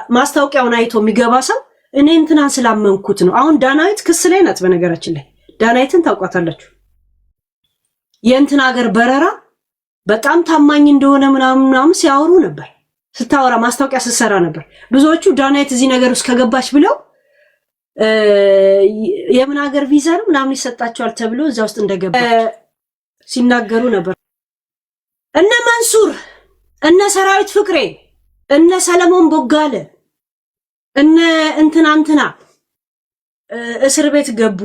ማስታወቂያውን አይቶ የሚገባ ሰው እኔ እንትናን ስላመንኩት ነው። አሁን ዳናይት ክስ ላይ ናት። በነገራችን ላይ ዳናይትን ታውቋታላችሁ። የእንትን ሀገር በረራ በጣም ታማኝ እንደሆነ ምናምን ሲያወሩ ነበር። ስታወራ ማስታወቂያ ስትሰራ ነበር። ብዙዎቹ ዳናይት እዚህ ነገር ውስጥ ከገባች ብለው የምን ሀገር ቪዛ ነው ምናምን ይሰጣቸዋል ተብሎ እዛ ውስጥ እንደገባች ሲናገሩ ነበር። እነ መንሱር፣ እነ ሰራዊት ፍቅሬ፣ እነ ሰለሞን ቦጋለ፣ እነ እንትና እስር ቤት ገቡ።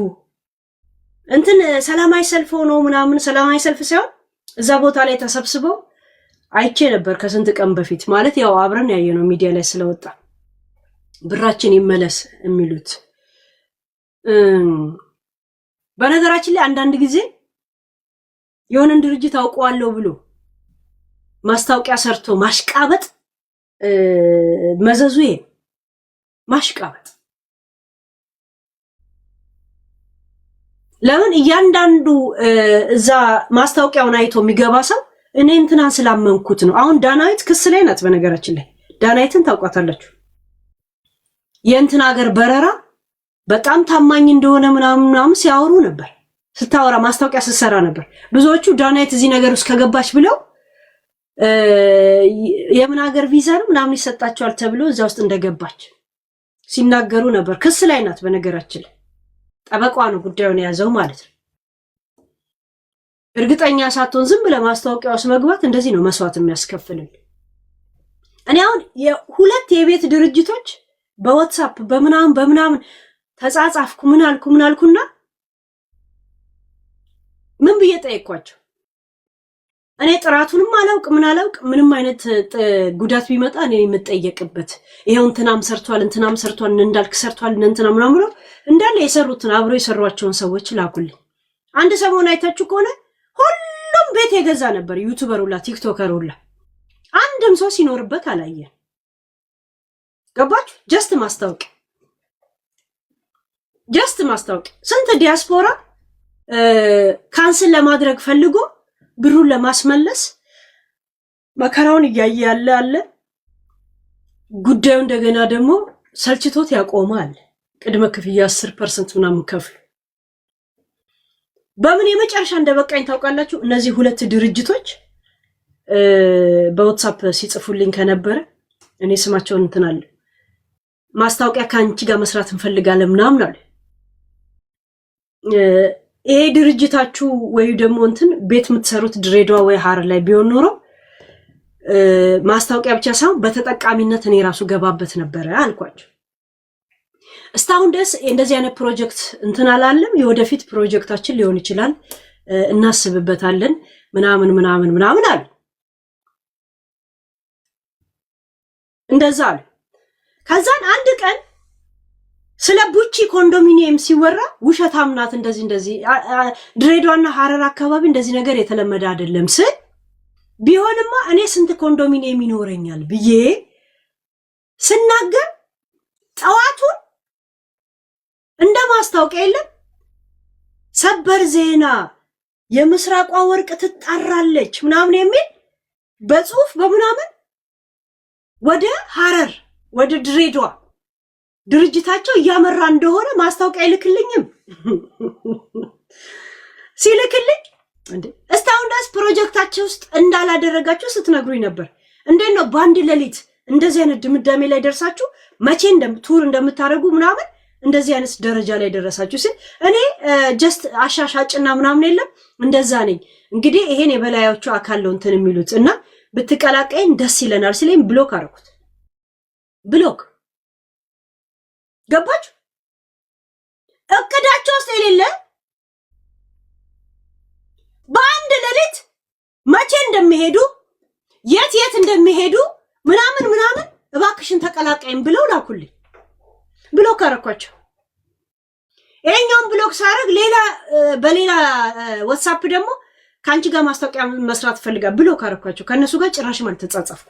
እንትን ሰላማዊ ሰልፍ ሆኖ ምናምን ሰላማዊ ሰልፍ ሳይሆን እዛ ቦታ ላይ ተሰብስበው አይቼ ነበር ከስንት ቀን በፊት። ማለት ያው አብረን ያየነው ሚዲያ ላይ ስለወጣ ብራችን ይመለስ የሚሉት። በነገራችን ላይ አንዳንድ ጊዜ የሆነን ድርጅት አውቀዋለሁ ብሎ ማስታወቂያ ሰርቶ ማሽቃበጥ መዘዙ ይሄ ማሽቃበጥ። ለምን እያንዳንዱ እዛ ማስታወቂያውን አይቶ የሚገባ ሰው እኔ እንትናን ስላመንኩት ነው። አሁን ዳናይት ክስ ላይ ናት። በነገራችን ላይ ዳናይትን ታውቋታላችሁ። የእንትን ሀገር በረራ በጣም ታማኝ እንደሆነ ምናምን ሲያወሩ ነበር። ስታወራ ማስታወቂያ ስትሰራ ነበር። ብዙዎቹ ዳናይት እዚህ ነገር ውስጥ ከገባች ብለው የምን ሀገር ቪዛ ነው ምናምን ይሰጣቸዋል ተብሎ እዛ ውስጥ እንደገባች ሲናገሩ ነበር። ክስ ላይ ናት። በነገራችን ላይ ጠበቋ ነው ጉዳዩን የያዘው ማለት ነው። እርግጠኛ ሳትሆን ዝም ብለህ ማስታወቂያ ውስጥ መግባት እንደዚህ ነው መስዋዕት የሚያስከፍልን። እኔ አሁን የሁለት የቤት ድርጅቶች በዋትስአፕ በምናምን ተጻጻፍኩ ምን አልኩና ምን ብዬ ጠየቅኳቸው። እኔ ጥራቱንም አላውቅ ምንም አይነት ጉዳት ቢመጣ እኔ የምጠየቅበት ይሄው እንትናም ሰርቷል እንዳልክ ሰርቷል እንትና ምናምን ብሎ እንዳለ የሰሩትን አብሮ የሰሯቸውን ሰዎች ላኩልኝ። አንድ ሰሞን አይታችሁ ከሆነ ሁሉም ቤት የገዛ ነበር፣ ዩቲዩበር ሁላ ቲክቶከር ሁላ አንድም ሰው ሲኖርበት አላየን። ገባችሁ? ጀስት ማስታወቂያ ስንት ዲያስፖራ ካንስል ለማድረግ ፈልጎ ብሩን ለማስመለስ መከራውን እያየ ያለ ጉዳዩ እንደገና ደግሞ ሰልችቶት ያቆማል። ቅድመ ክፍያ 10% ምናምን ከፍሉ። በምን የመጨረሻ እንደበቃኝ ታውቃላችሁ? እነዚህ ሁለት ድርጅቶች በዋትስአፕ ሲጽፉልኝ ከነበረ እኔ ስማቸውን እንትን አለ ማስታወቂያ ካንቺ ጋር መስራት እንፈልጋለን ምናምን አለ። ይሄ ድርጅታችሁ ወይ ደግሞ እንትን ቤት የምትሰሩት ድሬዳዋ ወይ ሐረር ላይ ቢሆን ኖሮ ማስታወቂያ ብቻ ሳይሆን በተጠቃሚነት እኔ ራሱ ገባበት ነበረ አልኳቸው። እስካሁን ድረስ እንደዚህ አይነት ፕሮጀክት እንትን አላለም። የወደፊት ፕሮጀክታችን ሊሆን ይችላል እናስብበታለን ምናምን አለ። እንደዛ አለ። ከዛን አንድ ቀን ስለ ቡቺ ኮንዶሚኒየም ሲወራ ውሸታም ናት እንደዚህ ድሬዳዋና ሐረር አካባቢ እንደዚህ ነገር የተለመደ አይደለም ስል ቢሆንማ እኔ ስንት ኮንዶሚኒየም ይኖረኛል ብዬ ስናገር ጠዋቱን እንደ ማስታወቂያ የለም ሰበር ዜና የምስራቋ ወርቅ ትጣራለች ምናምን የሚል በጽሁፍ በምናምን ወደ ሐረር ወደ ድሬዳዋ ድርጅታቸው እያመራ እንደሆነ ማስታወቂያ ይልክልኝም ሲልክልኝ እንዴ እስካሁን ድረስ ፕሮጀክታቸው ውስጥ እንዳላደረጋችሁ ስትነግሩኝ ነበር። እንዴት ነው በአንድ ሌሊት እንደዚህ አይነት ድምዳሜ ላይ ደርሳችሁ መቼ ቱር እንደምታደርጉ ምናምን እንደዚህ አይነት ደረጃ ላይ ደረሳችሁ ሲል እኔ ጀስት አሻሻጭና ምናምን የለም እንደዛ ነኝ። እንግዲህ ይሄን የበላዮቹ አካል ነው እንትን የሚሉት እና ብትቀላቀይን ደስ ይለናል ሲለኝ ብሎክ አደረኩት። ብሎክ ገባችሁ? እቅዳቸው ውስጥ የሌለ በአንድ ሌሊት መቼ እንደሚሄዱ የት እንደሚሄዱ ምናምን እባክሽን ተቀላቀይን ብለው ላኩልኝ። ብሎክ አደረኳቸው። ይሄኛውን ብሎክ ሳደርግ በሌላ ዋትስአፕ ደግሞ ከአንቺ ጋር ማስታወቂያ መስራት ፈልጋለሁ ብሎክ አደረኳቸው። ከነሱ ጋር ጭራሽ ማለት ተጻጻፍኩ።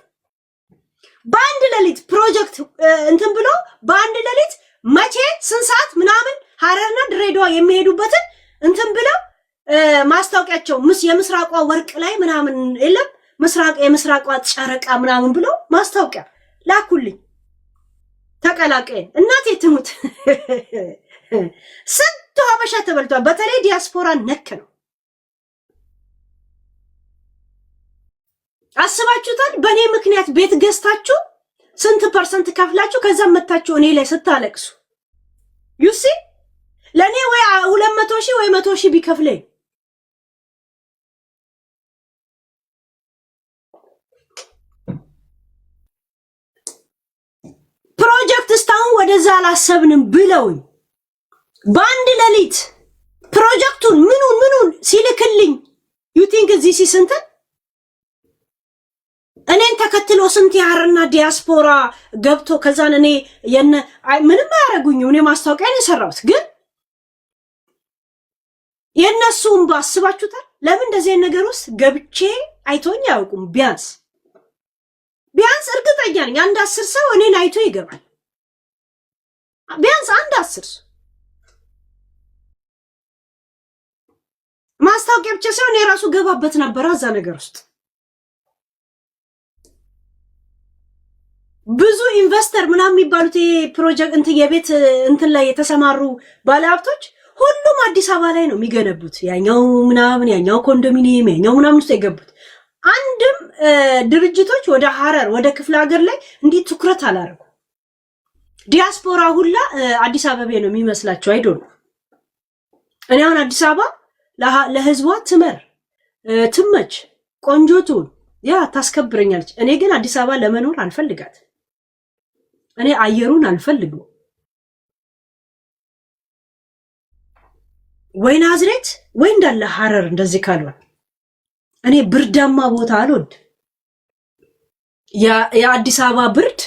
በአንድ ሌሊት ፕሮጀክት እንትን ብሎ በአንድ ሌሊት መቼ ስንት ሰዓት ምናምን ሐረርና ድሬዳዋ የሚሄዱበትን እንትን ብለው ማስታወቂያቸው የምስራቋ ወርቅ ላይ ምናምን የለም የምስራቋ ጨረቃ ምናምን ብሎ ማስታወቂያ ላኩልኝ። ተቀላቀይን። እናቴ ትሙት ስንት ሀበሻ ተበልቷል። በተለይ ዲያስፖራ ነክ ነው። አስባችሁታል? በእኔ ምክንያት ቤት ገዝታችሁ ስንት ፐርሰንት ከፍላችሁ ከዛም መታችሁ እኔ ላይ ስታለቅሱ ዩሲ ለእኔ ወይ 200,000 ወይ 100,000 ቢከፍለኝ ፕሮጀክት እስካሁን ወደዛ አላሰብንም ብለውኝ በአንድ ሌሊት ፕሮጀክቱን ምኑን ሲልክልኝ ዩቲንግ እዚህ ሲስንት እኔን ተከትሎ ስንት ያርና ዲያስፖራ ገብቶ ከዛን እኔ ምንም አያረጉኝም። እኔ ማስታወቂያ ነው የሰራሁት፣ ግን የነሱም ባስባችሁታል። ለምን እንደዚህ ነገር ውስጥ ገብቼ አይቶኝ አያውቁም። ቢያንስ እርግጠኛ ነኝ አንድ 10 ሰው እኔን አይቶ ይገባል። ቢያንስ አንድ 10 ሰው ማስታወቂያ ብቻ ሳይሆን የራሱ ገባበት ነበር እዛ ነገር ውስጥ። ብዙ ኢንቨስተር ምናምን የሚባሉት ፕሮጀክት የቤት ላይ የተሰማሩ ባለሀብቶች ሁሉም አዲስ አበባ ላይ ነው የሚገነቡት። ያኛው ምናምን ያኛው ኮንዶሚኒየም ያኛው ምናምን ውስጥ የገቡት። አንድም ድርጅቶች ወደ ሐረር ወደ ክፍለ ሀገር ላይ እንዲህ ትኩረት አላደረጉ። ዲያስፖራ ሁላ አዲስ አበባ ነው የሚመስላቸው አይዶል። እኔ አሁን አዲስ አበባ ለህዝቧ ትመች ቆንጆቱን ያ ታስከብረኛለች። እኔ ግን አዲስ አበባ ለመኖር አልፈልጋት። እኔ አየሩን አልፈልግም። ወይ ናዝሬት ወይ እንዳለ ሐረር እንደዚህ ካልሆነ እኔ ብርዳማ ቦታ አልወድ። የአዲስ አበባ ብርድ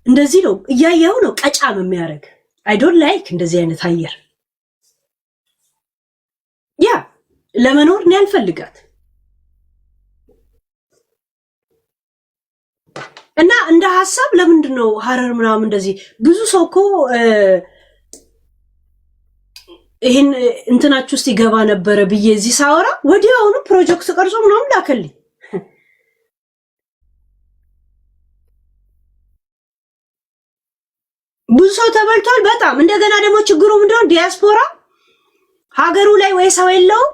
እንደዚህ ነው፣ እያየው ነው ቀጫም የሚያደርግ። አይ ዶንት ላይክ እንደዚህ አይነት አየር። ያ ለመኖር እኔ አልፈልጋት እና እንደ ሐሳብ ለምንድን ነው ሐረር ምናምን እንደዚህ ብዙ ሰው እኮ ይሄን እንትናችሁ ውስጥ ይገባ ነበረ ብዬ እዚህ ሳወራ ወዲያውኑ ፕሮጀክት ቀርጾ ምናምን ላከልኝ። ብዙ ሰው ተበልቷል በጣም። እንደገና ደግሞ ችግሩ ምንድነው ዲያስፖራ ሀገሩ ላይ ወይ ሰው የለውም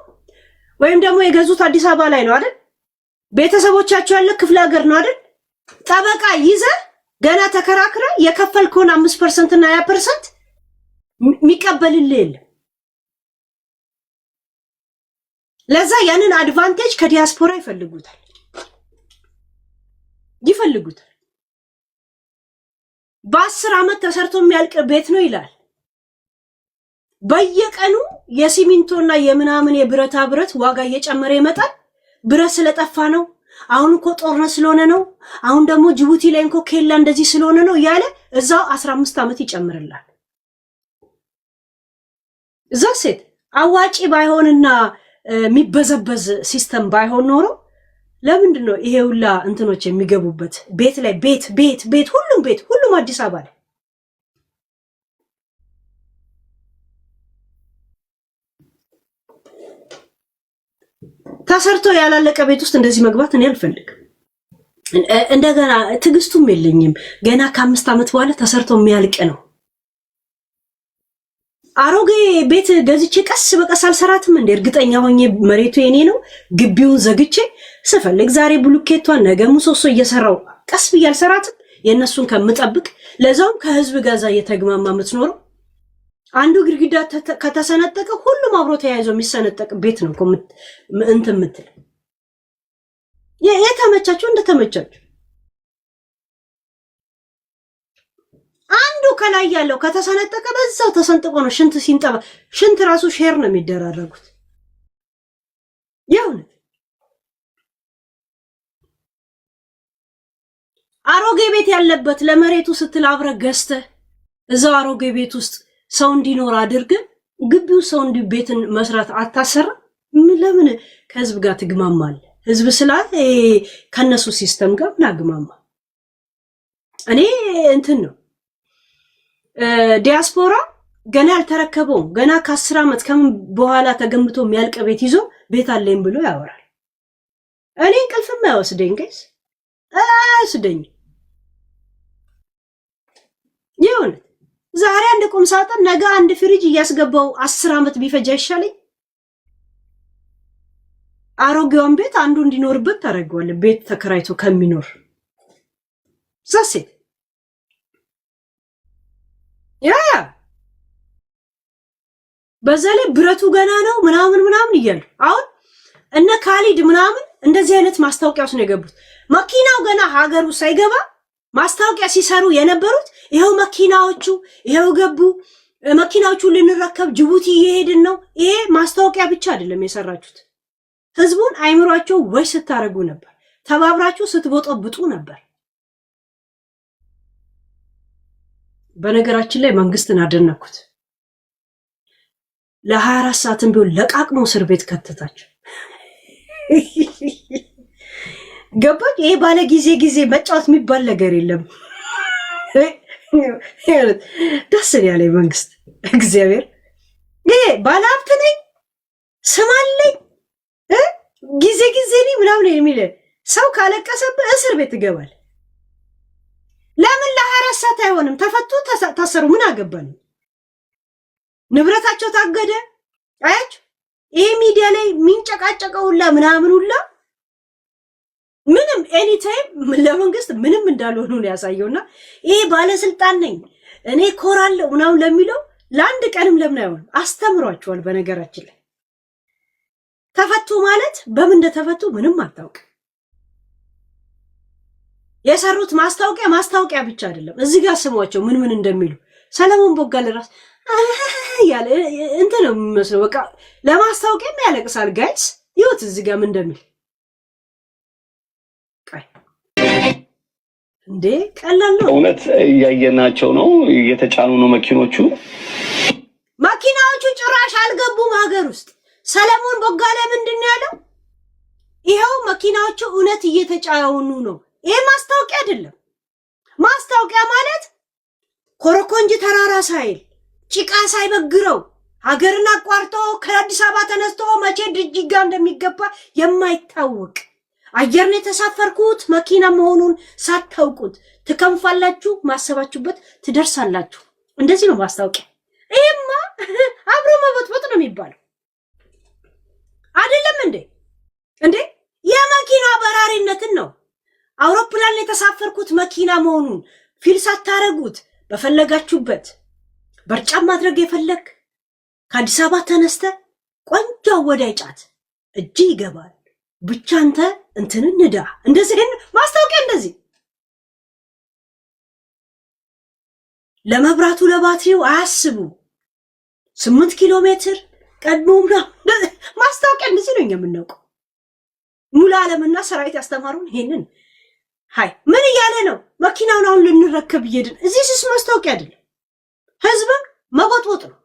ወይም ደግሞ የገዙት አዲስ አበባ ላይ ነው አይደል? ቤተሰቦቻቸው ያለ ክፍለ ሀገር ነው አይደል? ጠበቃ ይዘ ገና ተከራክረ የከፈልከውን 5% እና 20% የሚቀበልልህ የለም። ለዛ ያንን አድቫንቴጅ ከዲያስፖራ ይፈልጉታል። በ10 ዓመት ተሰርቶ የሚያልቅ ቤት ነው ይላል። በየቀኑ የሲሚንቶና የምናምን የብረታ ብረት ዋጋ እየጨመረ ይመጣል። ብረት ስለጠፋ ነው። አሁን እኮ ጦርነት ስለሆነ ነው። አሁን ደግሞ ጅቡቲ ላይ እንኮ ኬላ እንደዚህ ስለሆነ ነው እያለ እዛው 15 ዓመት ይጨምርላል። እዛ ሴት አዋጪ ባይሆንና የሚበዘበዝ ሲስተም ባይሆን ኖሮ ለምንድን ነው ይሄ ሁላ እንትኖች የሚገቡበት ቤት ላይ ቤት ሁሉም አዲስ አበባ ላይ ተሰርቶ ያላለቀ ቤት ውስጥ እንደዚህ መግባት እኔ አልፈልግም። እንደገና ትግስቱም የለኝም። ገና ከ5 ዓመት በኋላ ተሰርቶ የሚያልቅ ነው። አሮጌ ቤት ገዝቼ ቀስ በቀስ አልሰራትም እንዴ? እርግጠኛ ሆኜ መሬቱ የኔ ነው። ግቢውን ዘግቼ ስፈልግ ዛሬ ብሉኬቷን ነገ ምሰሶ እየሰራው ቀስ ብዬ አልሰራትም? የነሱን ከምጠብቅ ለዛውም ከህዝብ ጋዛ እየተግማማ የምትኖረው አንዱ ግድግዳ ከተሰነጠቀ ሁሉም አብሮ ተያይዞ የሚሰነጠቅ ቤት ነው እንትን የምትል የተመቻችሁ እንደተመቻችሁ። አንዱ ከላይ ያለው ከተሰነጠቀ በዛው ተሰንጥቆ ነው ሽንት ሲንጠባ። ሽንት ራሱ ሼር ነው የሚደራረጉት። የእውነት አሮጌ ቤት ያለበት ለመሬቱ ስትል አብረ ገዝተህ እዛው አሮጌ ቤት ውስጥ ሰው እንዲኖር አድርገህ ግቢው ሰው እንዲ ቤትን መስራት አታሰራ? ለምን ከህዝብ ጋር ትግማማለህ? ህዝብ ስላለ ከነሱ ሲስተም ጋር ምን አግማማ? እኔ እንትን ነው ዲያስፖራ ገና ያልተረከበውም ገና ከ10 ዓመት ከምን በኋላ ተገንብቶ የሚያልቅ ቤት ይዞ ቤት አለኝ ብሎ ያወራል። እኔ እንቅልፍም አይወስደኝ ጋይስ አይወስደኝ። ቁም ሳጥን ነገ አንድ ፍሪጅ እያስገባው 10 ዓመት ቢፈጅ አይሻለኝ? አሮጌውን ቤት አንዱ እንዲኖርበት ታረጋዋለ ቤት ተከራይቶ ከሚኖር ዛሴ ያ በዛለ ብረቱ ገና ነው ምናምን ይያሉ አሁን እነ ካሊድ ምናምን እንደዚህ አይነት ማስታወቂያዎች ነው የገቡት። መኪናው ገና ሀገሩ ሳይገባ ማስታወቂያ ሲሰሩ የነበሩት ይሄው መኪናዎቹ ይሄው ገቡ፣ መኪናዎቹ ልንረከብ ጅቡቲ እየሄድን ነው። ይሄ ማስታወቂያ ብቻ አይደለም የሰራችሁት። ህዝቡን አይምሯቸው ወይ ስታረጉ ነበር፣ ተባብራችሁ ስትቦጠብጡ ነበር። በነገራችን ላይ መንግስትን አደነኩት። ለ24 ሰዓትም ቢሆን ለቃቅሞ እስር ቤት ከተታቸው። ገባች። ይሄ ባለ ጊዜ መጫወት የሚባል ነገር የለም። ደስ ያለኝ መንግስት እግዚአብሔር ይሄ ባለ ሀብት ነኝ ስም አለኝ ጊዜ ነኝ ምናምን የሚል ሰው ካለቀሰብህ እስር ቤት ትገባል። ለምን ለ24 ሰዓት አይሆንም? ተፈቱ ታሰሩ፣ ምን አገባን? ንብረታቸው ታገደ። አያችሁ ይሄ ሚዲያ ላይ ሚንጨቃጨቀውላ ምናምን ሁላ ምንም ኤኒ ታይም ለመንግስት ምንም እንዳልሆኑ ነው ያሳየውና ይሄ ባለስልጣን ነኝ እኔ ኮራለሁ ምናምን ለሚለው ለአንድ ቀንም ለምን አይሆንም? አስተምሯቸዋል። በነገራችን ላይ ተፈቱ ማለት በምን እንደተፈቱ ምንም አታውቅ። የሰሩት ማስታወቂያ ብቻ አይደለም። እዚህ ጋር ስሟቸው ምን እንደሚሉ ሰለሞን ቦጋለ ራስ ያለ እንትን ነው የሚመስለው። በቃ ለማስታወቂያም ያለቅሳል። ጋይስ ይሁት እዚህ ጋር ምን እንደሚል እንዴ ቀላል ነው። እውነት እያየናቸው ነው። እየተጫኑ ነው መኪኖቹ ጭራሽ አልገቡም ሀገር ውስጥ። ሰለሞን ቦጋለ ምንድን ነው ያለው? ይሄው መኪናዎቹ እውነት እየተጫኑ ነው። ይሄ ማስታወቂያ አይደለም። ማስታወቂያ ማለት ኮረኮንጅ ተራራ ሳይል ጭቃ ሳይበግረው ሀገርን አቋርጦ ከአዲስ አበባ ተነስቶ መቼ ድጅጋ እንደሚገባ የማይታወቅ አየር ነው የተሳፈርኩት መኪና መሆኑን ሳታውቁት ትከንፋላችሁ፣ ማሰባችሁበት ትደርሳላችሁ። እንደዚህ ነው ማስታወቂያ። ይሄማ አብሮ መበጥበጥ ነው የሚባለው አይደለም እንዴ የመኪና በራሪነትን ነው። አውሮፕላን የተሳፈርኩት መኪና መሆኑን ፊል ሳታረጉት በፈለጋችሁበት በርጫም ማድረግ የፈለግ ከአዲስ አበባ ተነስተ ቆንጆ ወዳይ ጫት እጅ ይገባል። ብቻ አንተ እንትንን ንዳ። እንደዚህ ማስታወቂያ እንደዚህ ለመብራቱ ለባትሪው አያስቡ። 8 ኪሎ ሜትር ቀድሞም ማስታወቂያ እንደዚህ ነው የምናውቀው። ሙሉ ዓለምና ሰራዊት ያስተማሩን ይሄንን። ሃይ ምን እያለ ነው? መኪናውን አሁን ልንረከብ እየሄድን እዚህስ ማስታወቂያ አይደለም፣ ህዝብን መቦጥቦጥ ነው።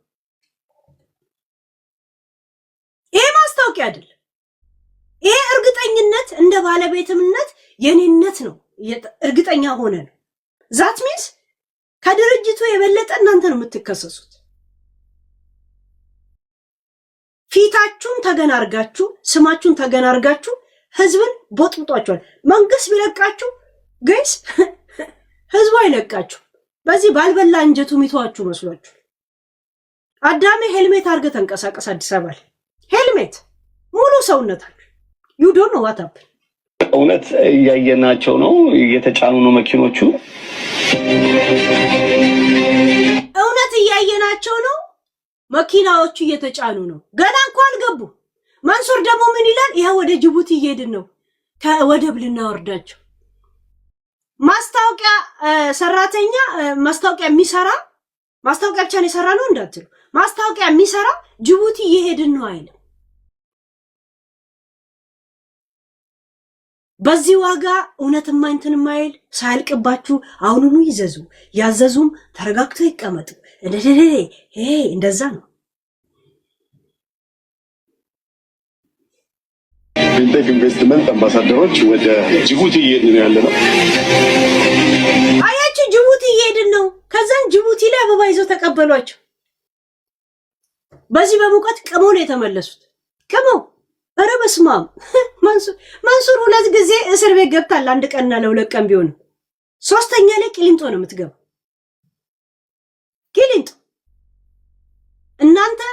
ይሄ ማስታወቂያ አይደለም። ይሄ እርግጠኝነት እንደ ባለቤትምነት የኔነት ነው። እርግጠኛ ሆነ ነው። ዛት ሚንስ ከድርጅቱ የበለጠ እናንተ ነው የምትከሰሱት። ፊታችሁን ተገናርጋችሁ ስማችሁን ተገናርጋችሁ ህዝብን ቦጥብጧቸዋል። መንግስት ቢለቃችሁ ጋይስ ህዝቡ አይለቃችሁ። በዚህ ባልበላ እንጀቱ ሚተዋችሁ መስሏችሁ። አዳሜ ሄልሜት አርገ ተንቀሳቀስ። አዲስ አበባ ላይ ሄልሜት ሙሉ ሰውነታችሁ you don't know what happened። እውነት እያየናቸው ነው። እየተጫኑ ነው መኪኖቹ። እውነት እያየናቸው ነው። መኪናዎቹ እየተጫኑ ነው። ገና እንኳን አልገቡ። ማንሱር ደግሞ ምን ይላል? ይሄ ወደ ጅቡቲ እየሄድን ነው፣ ከወደብ ልናወርዳቸው። ማስታወቂያ ሰራተኛ ማስታወቂያ የሚሰራ ማስታወቂያ ብቻ ነው የሰራ ነው እንዳትሉ። ማስታወቂያ የሚሰራ ጅቡቲ እየሄድን ነው አይልም። በዚህ ዋጋ እውነትማ እንትን ማይል ሳይልቅባችሁ አሁኑኑ ይዘዙ። ያዘዙም ተረጋግተው ይቀመጡ። እንደዛ ነው። ፊንቴክ ኢንቨስትመንት አምባሳደሮች ወደ ጅቡቲ እየሄድን ነው ያለነው። አያችሁ ጅቡቲ እየሄድን ነው። ከዛን ጅቡቲ ላይ አበባ ይዘው ተቀበሏቸው። በዚህ በሙቀት ቅሞ ነው የተመለሱት። ቅሞ ኧረ በስመ አብ። ማንሱር 2 ጊዜ እስር ቤት ገብታል። 1 ቀንና ለ2 ቀን ቢሆን 3ኛ ላይ ቂሊንጦ ነው የምትገባው። ቂሊንጦ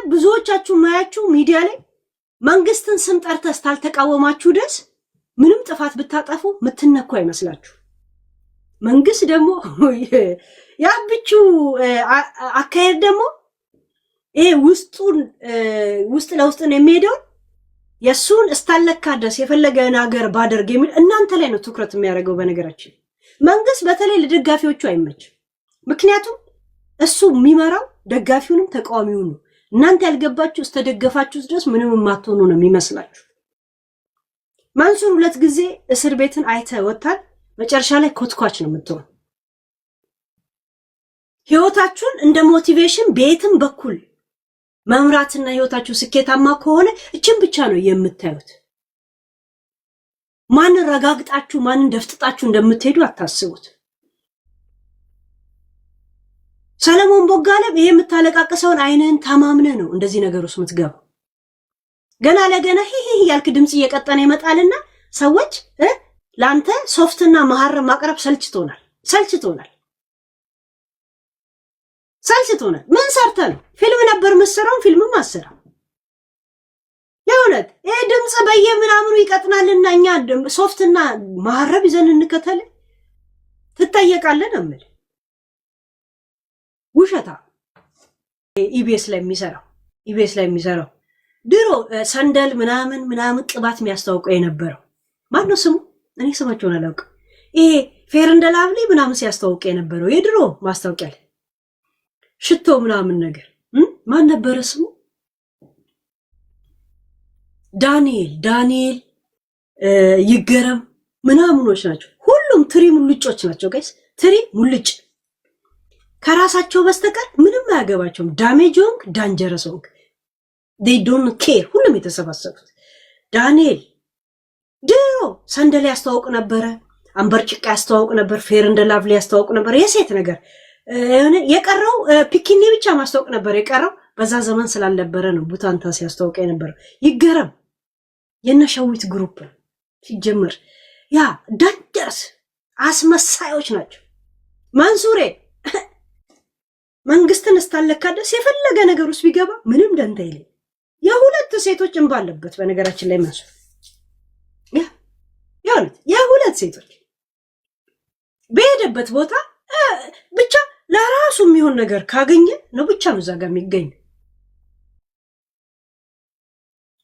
ብዙዎቻችሁ ማያችሁ ሚዲያ ላይ መንግስትን ስም ጠርተህ ታልተቃወማችሁ ድረስ ምንም ጥፋት ብታጠፉ ምትነኩ አይመስላችሁ። መንግስት ደግሞ ያብቹ አካሄድ ደግሞ ይሄ ውስጥ ለውስጥ ነው የሚሄደው። የሱን እስታለካ ድረስ የፈለገን ሀገር ባደርግ የሚል እናንተ ላይ ነው ትኩረት የሚያደርገው። በነገራችን መንግስት በተለይ ለደጋፊዎቹ አይመች። ምክንያቱም እሱ የሚመራው ደጋፊውንም ተቃዋሚውን ነው። እናንተ ያልገባችሁ እስተደገፋችሁ ድረስ ምንም የማትሆኑ ነው የሚመስላችሁ። መንሱር 2 ጊዜ እስር ቤትን አይተወታል። መጨረሻ ላይ ኮትኳች ነው የምትሆን። ህይወታችሁን እንደ ሞቲቬሽን ቤትም በኩል መምራትና ህይወታችሁ ስኬታማ ከሆነ እችን ብቻ ነው የምታዩት። ማንን ረጋግጣችሁ ማንን ደፍጥጣችሁ እንደምትሄዱ አታስቡት። ሰለሞን ቦጋለም ይሄ የምታለቃቀሰውን አይነን ተማምነ ነው እንደዚህ ነገር ውስጥ የምትገባው። ገና ለገና ሂሂ ያልክ ድምጽ እየቀጠነ ይመጣልና ሰዎች ላንተ ሶፍትና መሐረም ማቅረብ ሰልችቶናል። ምን ሰርተ ነው? ፊልም ነበር መስራው፣ ፊልምም አሰራ። የእውነት ይሄ ድምጽ በየምናምኑ ይቀጥናልና እኛ ሶፍትና መሐረብ ይዘን እንከተል ትጠየቃለን አምል ውሸታ። ኢቢኤስ ላይ የሚሰራው ድሮ ሰንደል ምናምን ቅባት የሚያስተዋውቀው የነበረው ማነው ስሙ? እኔ ስማቸውን አላውቅም። ይሄ ፌር እንደ ላቭሊ ምናምን ሲያስተዋውቅ የነበረው የድሮ ማስታወቂያ ላይ ሽቶ ምናምን ነገር ማን ነበረ ስሙ? ዳንኤል ይገረም ምናምኖች ናቸው። ሁሉም ትሪ ሙልጮች ናቸው ጋይስ። ትሪ ሙልጭ ከራሳቸው በስተቀር ምንም አያገባቸውም። ዳሜጆንግ ዳንጀረሶንግ they don't care። ሁሉም የተሰባሰቡት ዳንኤል ድሮ ሰንደል ያስተዋውቅ ነበረ፣ አንበርጭቃ ያስተዋውቅ ነበር፣ ፌር እንደ ላቭሊ ያስተዋውቅ ነበር። የሴት ነገር የቀረው ፒኪኒ ብቻ ማስተዋውቅ ነበር የቀረው። በዛ ዘመን ስላልነበረ ነው ቡታንታ ሲያስተዋውቅ የነበረው። ይገረም የነሸዊት ግሩፕ ሲጀምር ያ ዳንጀርስ አስመሳዮች ናቸው። መንሱሬ መንግስትን እስታለካ ድረስ የፈለገ ነገር ውስጥ ቢገባ ምንም ደንታ የለም። የሁለት ሴቶች እንባ አለበት በነገራችን ላይ መንሱር የሁለት ሴቶች በሄደበት ቦታ ብቻ ለራሱ የሚሆን ነገር ካገኘ ነው ብቻ ነው እዛ ጋር የሚገኝ።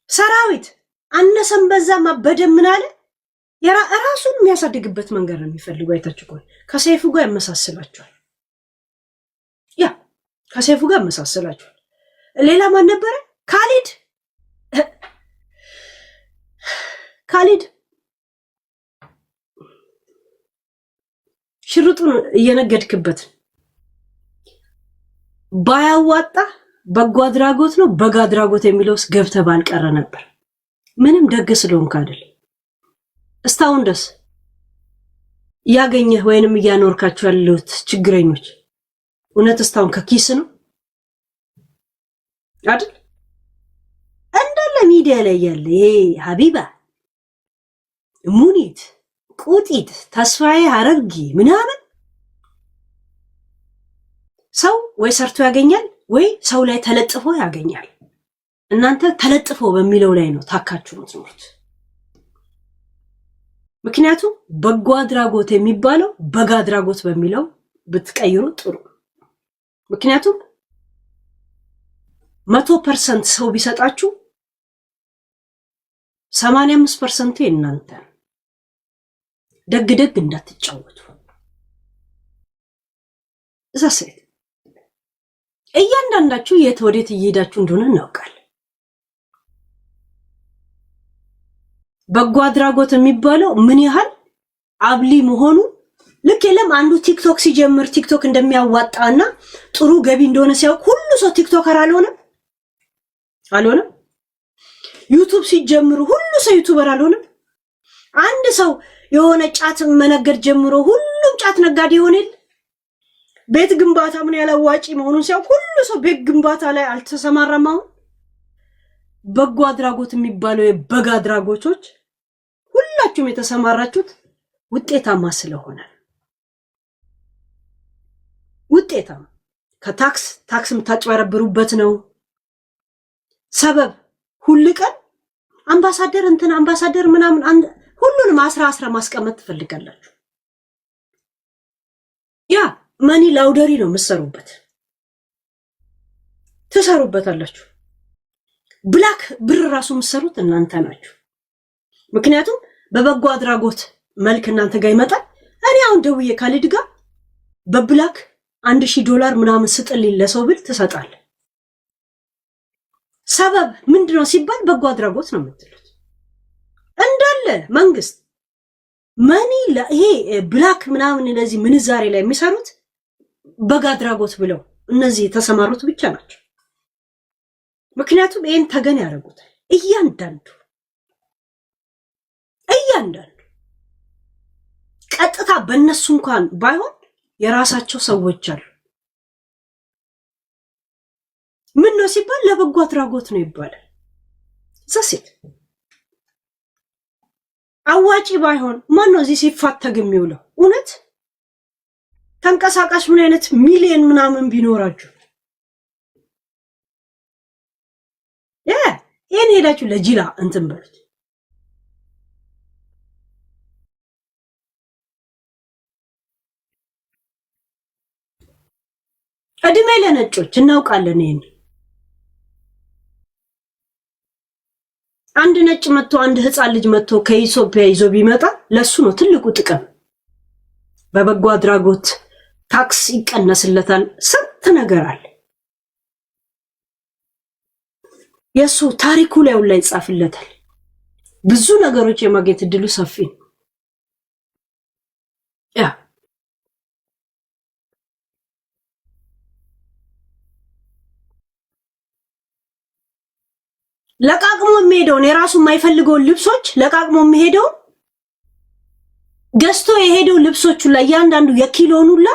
ሰራዊት አነሰም በዛም አበደም ምን አለ ራሱን የሚያሳድግበት መንገድ ነው የሚፈልጉ። አይታችሁ ቆይ ከሰይፉ ጋር ያመሳስላቸዋል። ከሰይፉ ጋር ያመሳስላቸዋል። ሌላ ማን ነበረ? ካሊድ ሽሩጡን እየነገድክበት ባያዋጣ በጎ አድራጎት ነው በጎ አድራጎት የሚለውስ ገብተ ባልቀረ ነበር። ምንም ደግ ስለሆንክ አይደል እስታውን ደስ ያገኘህ ወይንም እያኖርካቸው ያሉት ችግረኞች እውነት እስታውን ከኪስ ነው አይደል? እንዳለ ሚዲያ ላይ ያለ ይሄ ሀቢባ ሙኒት ቁጢት ተስፋዬ አረጊ ምናምን ሰው ወይ ሰርቶ ያገኛል ወይ ሰው ላይ ተለጥፎ ያገኛል። እናንተ ተለጥፎ በሚለው ላይ ነው ታካችሁ የምትኖሩት። ምክንያቱም በጎ አድራጎት የሚባለው በጎ አድራጎት በሚለው ብትቀይሩ ጥሩ። ምክንያቱም 100% ሰው ቢሰጣችሁ 85% የእናንተ ደግ እንዳትጫወቱ። እዛ ሴት እያንዳንዳችሁ የት ወዴት እየሄዳችሁ እንደሆነ እናውቃለን። በጎ አድራጎት የሚባለው ምን ያህል አብሊ መሆኑ ልክ የለም። አንዱ ቲክቶክ ሲጀምር ቲክቶክ እንደሚያዋጣና ጥሩ ገቢ እንደሆነ ሲያውቅ ሁሉ ሰው ቲክቶከር አልሆነም። ዩቲዩብ ሲጀምሩ ሁሉ ሰው ዩቲዩበር አልሆነም። አንድ ሰው የሆነ ጫት መነገድ ጀምሮ ሁሉም ጫት ነጋዴ ይሆናል። ቤት ግንባታ ምን ያላዋጪ መሆኑን ሲያውቅ ሁሉ ሰው ቤት ግንባታ ላይ አልተሰማራም። አሁን በጎ አድራጎት የሚባለው የበጎ አድራጎቶች ሁላችሁም የተሰማራችሁት ውጤታማ ስለሆነ ውጤታማ ከታክስ የምታጭበረብሩበት ነው። ሰበብ ሁሉ ቀን አምባሳደር እንትን አምባሳደር ምናምን ሁሉንም አስራ ማስቀመጥ ትፈልጋላችሁ። ያ ማኒ ላውደሪ ነው የምትሰሩበት ትሰሩበታላችሁ። ብላክ ብር ራሱ የምትሰሩት እናንተ ናችሁ። ምክንያቱም በበጎ አድራጎት መልክ እናንተ ጋር ይመጣል። እኔ አሁን ደውዬ ካሊድ ጋር በብላክ $1000 ምናምን ስጥልኝ ለሰው ብል ትሰጣለህ። ሰበብ ምንድነው ሲባል በጎ አድራጎት ነው የምትሉት እንዳለ መንግስት ማኒ ይሄ ብላክ ምናምን እነዚህ ምንዛሬ ላይ የሚሰሩት በጎ አድራጎት ብለው እነዚህ የተሰማሩት ብቻ ናቸው። ምክንያቱም ይሄን ተገን ያደርጉታል። እያንዳንዱ ቀጥታ በእነሱ እንኳን ባይሆን የራሳቸው ሰዎች አሉ። ምን ነው ሲባል ለበጎ አድራጎት ነው ይባላል። ዘሴት አዋጪ ባይሆን ማን ነው እዚህ ሲፋተግ የሚውለው? እውነት ተንቀሳቃሽ ምን አይነት ሚሊዮን ምናምን ቢኖራችሁ ይሄን ሄዳችሁ ለጂላ እንትን በሉት። እድሜ ለነጮች እናውቃለን። ይሄን አንድ ነጭ መጥቶ አንድ ህፃን ልጅ መጥቶ ከኢትዮጵያ ይዞ ቢመጣ ለሱ ነው ትልቁ ጥቅም። በበጎ አድራጎት ታክስ ይቀነስለታል። ስንት ነገር አለ። የሱ ታሪኩ ላይ ይጻፍለታል። ብዙ ነገሮች የማግኘት እድሉ ሰፊ ነው። ያ ለቃቅሞ የሚሄደውን የራሱ የማይፈልገውን ልብሶች ለቃቅሞ የሚሄደው ገዝቶ የሄደው ልብሶቹ ላይ ያንዳንዱ የኪሎን ሁላ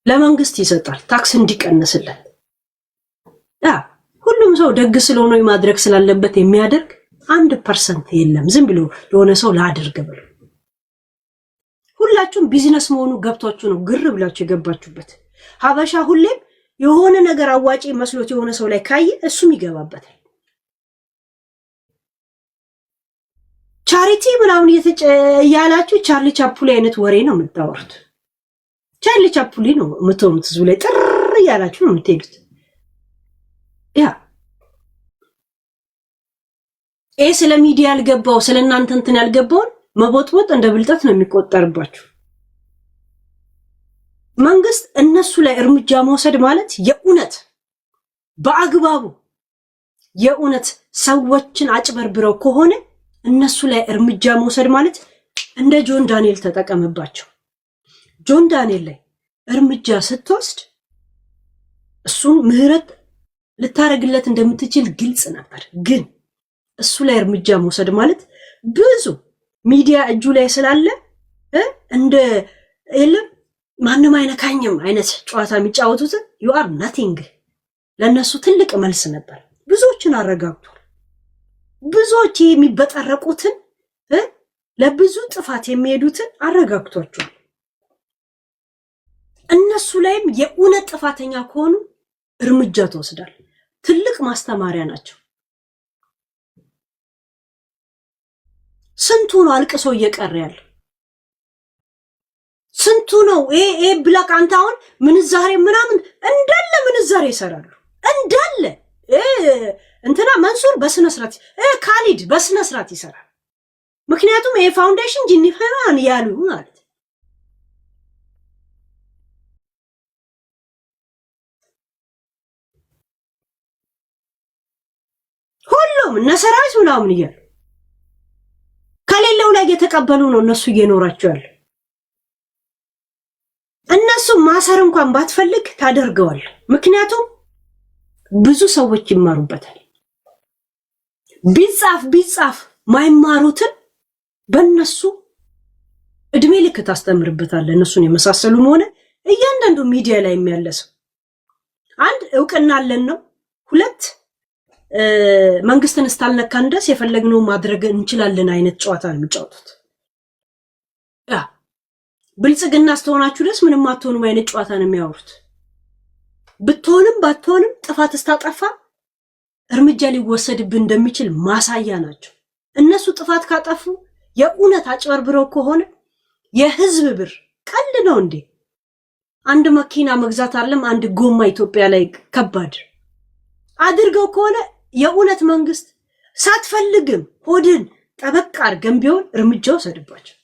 ለመንግስት ይሰጣል ታክስ እንዲቀንስለት። ሁሉም ሰው ደግ ስለሆነ ማድረግ ስላለበት የሚያደርግ 1% የለም። ዝም ብሎ ለሆነ ሰው ላድርግ ብሎ ሁላችሁም ቢዝነስ መሆኑ ገብቷችሁ ነው ግር ብላችሁ የገባችሁበት። ሀበሻ ሁሌም የሆነ ነገር አዋጪ መስሎት የሆነ ሰው ላይ ካየ እሱም ይገባበታል። ቻሪቲ ምናምን ያላችሁ ቻርሊ ቻፕሊ አይነት ወሬ ነው የምታወሩት። ቻርሊ ቻፕሊ ነው የምትሆኑት። እዚሁ ላይ ጥር ያላችሁ ነው የምትሄዱት። ያ ስለ ሚዲያ ያልገባው ስለ እናንተ እንትን ያልገባውን መቦጥቦጥ እንደ ብልጠት ነው የሚቆጠርባችሁ። መንግስት እነሱ ላይ እርምጃ መውሰድ ማለት የእውነት በአግባቡ የእውነት ሰዎችን አጭበርብረው ከሆነ እነሱ ላይ እርምጃ መውሰድ ማለት እንደ ጆን ዳንኤል ተጠቀመባቸው። ጆን ዳንኤል ላይ እርምጃ ስትወስድ እሱን ምህረት ልታረግለት እንደምትችል ግልጽ ነበር። ግን እሱ ላይ እርምጃ መውሰድ ማለት ብዙ ሚዲያ እጁ ላይ ስላለ እንደ የለም ማንም አይነካኝም አይነት ጨዋታ የሚጫወቱትን you are nothing ለነሱ ትልቅ መልስ ነበር። ብዙዎችን አረጋግቷል። ብዙዎች የሚበጠረቁትን ለብዙ ጥፋት የሚሄዱትን አረጋግቷቸዋል። እነሱ ላይም የእውነት ጥፋተኛ ከሆኑ እርምጃ ተወስዳል። ትልቅ ማስተማሪያ ናቸው። ስንቱ ነው አልቅሶ እየቀረ ያለ? ስንቱ ነው ብላክ አንተ አሁን ምንዛሬ ምናምን እንዳለ ምንዛሬ ይሰራሉ እንዳለ እንትና መንሱር በስነ ስርዓት ካሊድ በስነ ስርዓት ይሰራል። ምክንያቱም ፋውንዴሽን ጂኒፈራን ያሉ ማለት ሁሉም ነሰራዊት ምናምን ይያሉ ከሌለው ላይ የተቀበሉ ነው እነሱ እየኖራቸው ያለ። እነሱ ማሰር እንኳን ባትፈልግ ታደርገዋል። ምክንያቱም ብዙ ሰዎች ይማሩበታል። ቢጻፍ ማይማሩትን በእነሱ እድሜ ልክ ታስተምርበታለህ። እነሱን የመሳሰሉም ሆነ እያንዳንዱ ሚዲያ ላይ የሚያለሰው አንድ እውቅና አለን ነው፣ ሁለት መንግስትን እስካልነካን ድረስ የፈለግነው ማድረግ እንችላለን አይነት ጨዋታ ነው የሚጫወቱት። ብልጽግና አስተሆናችሁ ድረስ ምንም አትሆኑም አይነት ጨዋታ ነው የሚያወሩት። ብትሆንም ባትሆንም ጥፋት እስታጠፋ እርምጃ ሊወሰድብን እንደሚችል ማሳያ ናቸው። እነሱ ጥፋት ካጠፉ የእውነት አጭበርብረው ከሆነ የህዝብ ብር ቀልድ ነው እንዴ? አንድ መኪና መግዛት አለም አንድ ጎማ ኢትዮጵያ ላይ ከባድ አድርገው ከሆነ የእውነት መንግስት ሳትፈልግም ሆድን ጠበቅ አድርገን ቢሆን እርምጃ ወሰድባቸው።